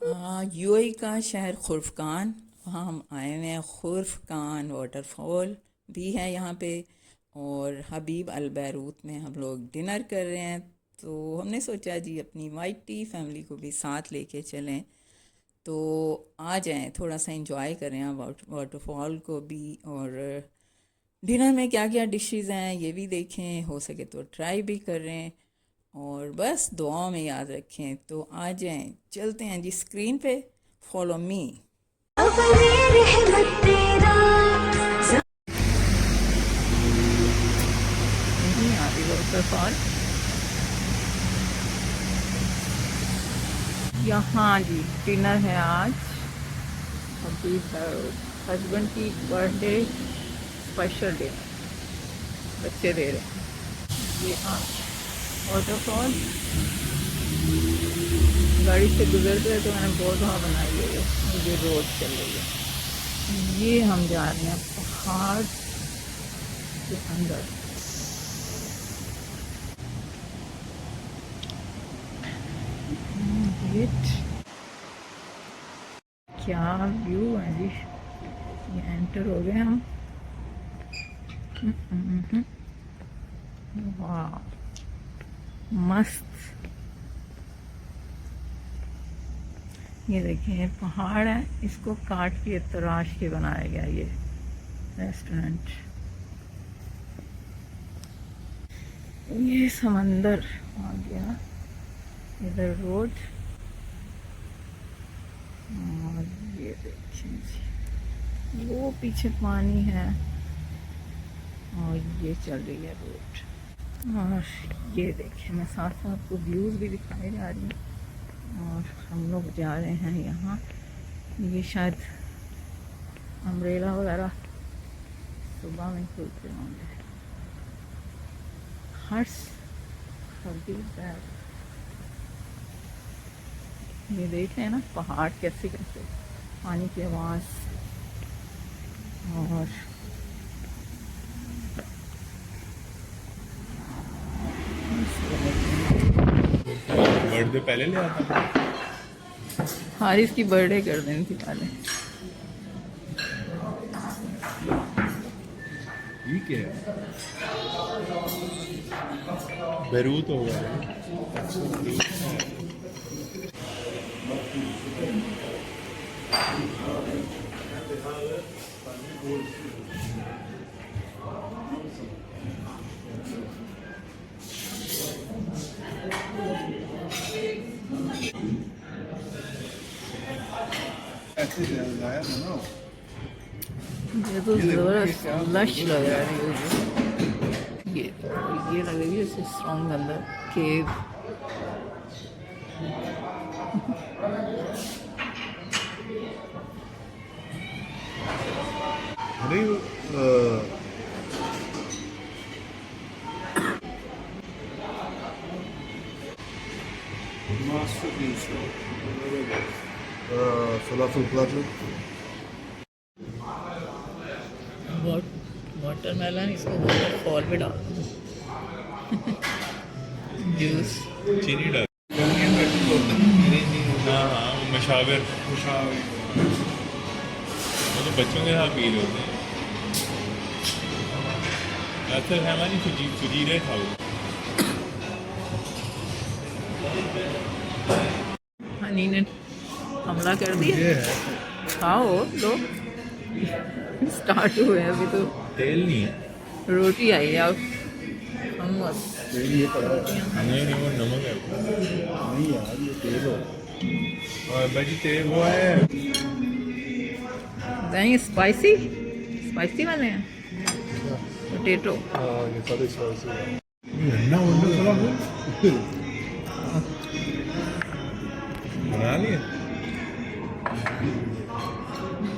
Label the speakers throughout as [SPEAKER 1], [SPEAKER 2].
[SPEAKER 1] UAE का शहर खुर्फकान, वहाँ हम आए हुए हैं। खुर्फकान वाटरफॉल भी है यहाँ पे, और हबीब अल बैरूत में हम लोग डिनर कर रहे हैं। तो हमने सोचा जी अपनी वाइट टी फैमिली को भी साथ लेके चलें, तो आ जाएं, थोड़ा सा इंजॉय करें वाटरफॉल को भी, और डिनर में क्या क्या डिशेस हैं ये भी देखें, हो सके तो ट्राई भी करें, और बस दुआओं में याद रखें। तो आ जाएं, चलते हैं जी स्क्रीन पे, फॉलो मी। वाटरफॉल यहाँ जी, डिनर है आज। अभी हस्बैंड की बर्थडे स्पेशल डिनर बच्चे दे रहे हैं। ये वाटरफॉल गाड़ी से गुजरते हुए तो मैंने बहुत वहाँ बनाई है, मुझे रोड चल रही है। ये हम जा रहे हैं पहाड़ के अंदर। क्या व्यू है जी, ये एंटर हो गए हम। वाह मस्त। ये देखिए पहाड़ है, इसको काट के तराश के बनाया गया ये रेस्टोरेंट। ये समंदर आ गया, इधर रोड, और ये देखिए जी वो पीछे पानी है, और ये चल रही है रोड। और ये देखिए मैं साथ साथ आपको व्यूज़ भी दिखाई जा रही हूँ। और हम लोग जा रहे हैं यहाँ, ये शायद अम्ब्रेला वगैरह सुबह में खुलते होंगे। हर्ष ये देख रहे हैं ना पहाड़ कैसे कैसे, पानी की आवाज़। और
[SPEAKER 2] बर्थडे पहले ले आता।
[SPEAKER 1] हारिस की बर्थडे कर देनी थी पहले।
[SPEAKER 2] ठीक है, बैरूत होगा।
[SPEAKER 1] ये तो ज़बरदस्त लश लग रहा है ये लग रही है जैसे स्ट्रॉन्ग अंदर केव।
[SPEAKER 2] falafel platter.
[SPEAKER 1] वाटरमेलन इसको वाटरफॉल पे डाल जूस।
[SPEAKER 2] चीनी डाल। हाँ हाँ, वो मशावर वो तो बच्चों के साथ पी रहे होते हैं। असल है हमारी सुजीरे था वो।
[SPEAKER 1] हनी ने हमला कर दिया। खाओ लो, स्टार्ट हुए अभी तो।
[SPEAKER 2] तेल नहीं है,
[SPEAKER 1] रोटी आई है अब। हमस
[SPEAKER 2] नहीं नहीं, वो नमक है। नहीं यार, ये तेल हो। और भाजी तेल वो है
[SPEAKER 1] नहीं, स्पाइसी स्पाइसी वाले हैं पोटैटो।
[SPEAKER 2] हाँ, ये सारे स्पाइसी है। अन्ना वन्ना चला हो बना लिए।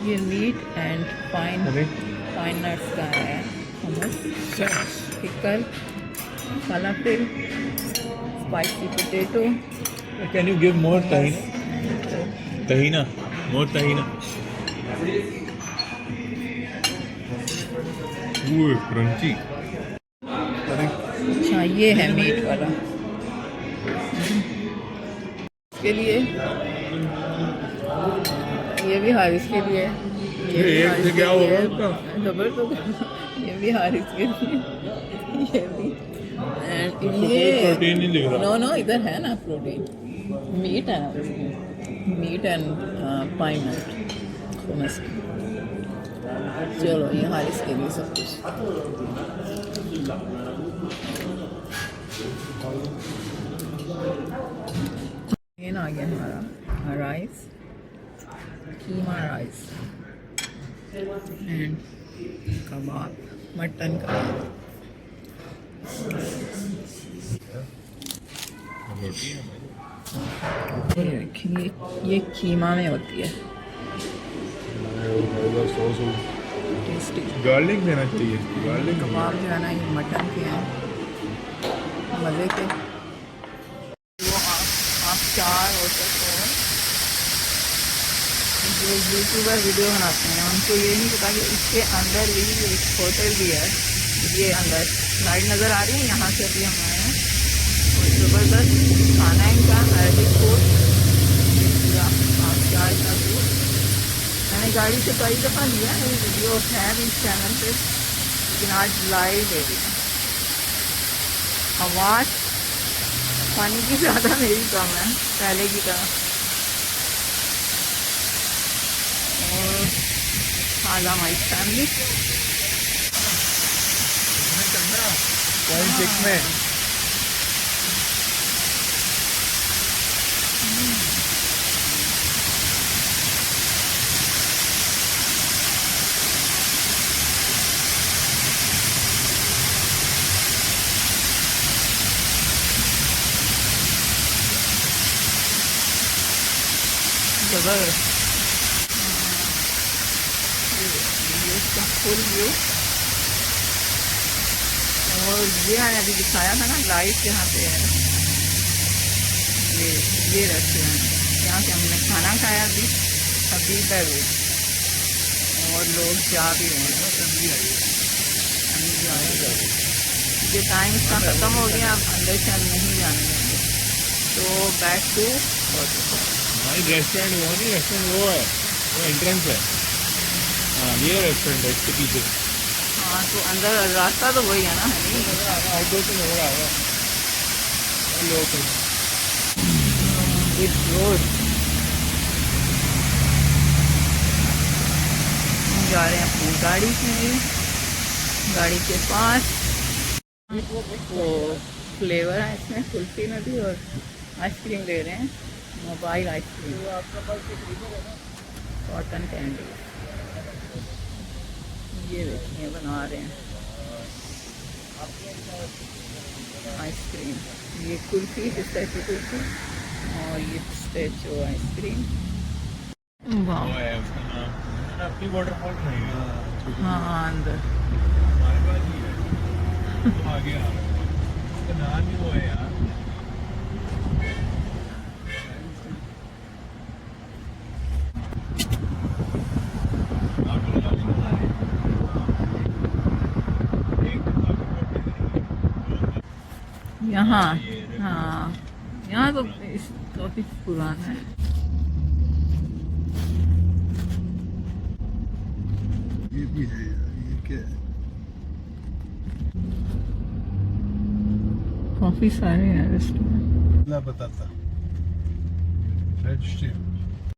[SPEAKER 1] ये मीट एंड पाइन नट्स का है hummus, pickle, falafel, spicy potato.
[SPEAKER 2] Can you give more tahina? More tahina. Ooh, crunchy.
[SPEAKER 1] अच्छा ये है मीट वाला। इसके लिए ये भी हारिस के लिए, ये भी
[SPEAKER 2] एक
[SPEAKER 1] हारिस
[SPEAKER 2] से
[SPEAKER 1] के
[SPEAKER 2] क्या होगा
[SPEAKER 1] लिए।
[SPEAKER 2] उसका?
[SPEAKER 1] खबर तो ये भी हारिस के लिए, ये भी। And ये
[SPEAKER 2] प्रोटीन नहीं दिख रहा।
[SPEAKER 1] नो नो इधर है ना प्रोटीन, मीट है ना उसमें, मीट एंड पाइन नट खुमस की। चलो ये हारिस के लिए सब कुछ। ये ना आ गया हमारा rice, keema rice and kebab, mutton kebab.
[SPEAKER 2] रोटी है
[SPEAKER 1] ये देखिए, ये कीमा में होती है, टेस्टी।
[SPEAKER 2] गार्लिक देना चाहिए, गार्लिक
[SPEAKER 1] कबाब जो है ना ये मटन के हैं, मज़े के। वो आप चार होटल को जो यूट्यूबर वीडियो बनाते हैं उनको ये नहीं पता कि इसके अंदर भी एक होटल भी है। ये अंदर लाइट नज़र आ रही है, यहाँ से अभी हम आए हैं और ज़बरदस्त खाना है इनका, अरबिक फूड पूरा आप चार का फूड। मैंने गाड़ी से कई दफ़ा लिया है, वीडियो है भी इस चैनल पे, लेकिन आज लाइव ले रही है। आवाज़ पानी की ज़्यादा मेरी कम है पहले की तरह। और खाला माई फैमिली
[SPEAKER 2] 0.6 में
[SPEAKER 1] ज़बरदस्त। ये इसका फुल व्यू। और ये मैंने अभी दिखाया था ना लाइव, यहाँ पे है ये रेस्टोरेंट, यहाँ से हमने खाना खाया अभी बैरूट, और लोग जा भी रहे हैं। ये टाइम इसका ख़त्म हो गया, अब अंदर से हम नहीं जाने देंगे, तो बैक टू
[SPEAKER 2] भाई रेस्टोरेंट वो नहीं, रेस्टोरेंट वो है, वो एंट्रेंस है। हाँ ये रेस्टोरेंट है इसके पीछे।
[SPEAKER 1] हाँ तो अंदर रास्ता तो वही है ना, है नहीं?
[SPEAKER 2] आउटडोर से नजर आ रहा है लोग।
[SPEAKER 1] विद रोड हम जा रहे हैं अपनी गाड़ी से, गाड़ी के पास। तो फ्लेवर है इसमें, कुल्फी में भी, और आइसक्रीम ले रहे हैं, मोबाइल आइसक्रीम, कॉटन कैंडी। ये देखिए बना रहे हैं आइसक्रीम, ये कुल्फी पिस्ताचियो कुल्फी, और ये पिस्ताचियो आइसक्रीम। वाह,
[SPEAKER 2] वो है उसका नाम, अपनी वाटरफॉल खाएंगे।
[SPEAKER 1] हाँ अंदर
[SPEAKER 2] हमारे पास ही है, वो आगे आ रहा है, उसका नाम ही वो है यार।
[SPEAKER 1] यहाँ, हाँ यहाँ तो काफ़ी पुराना है।
[SPEAKER 3] ये भी है यार, ये क्या है?
[SPEAKER 1] काफ़ी सारे हैं रेस्टोरेंट।
[SPEAKER 3] ना बताता रेड स्ट्रीम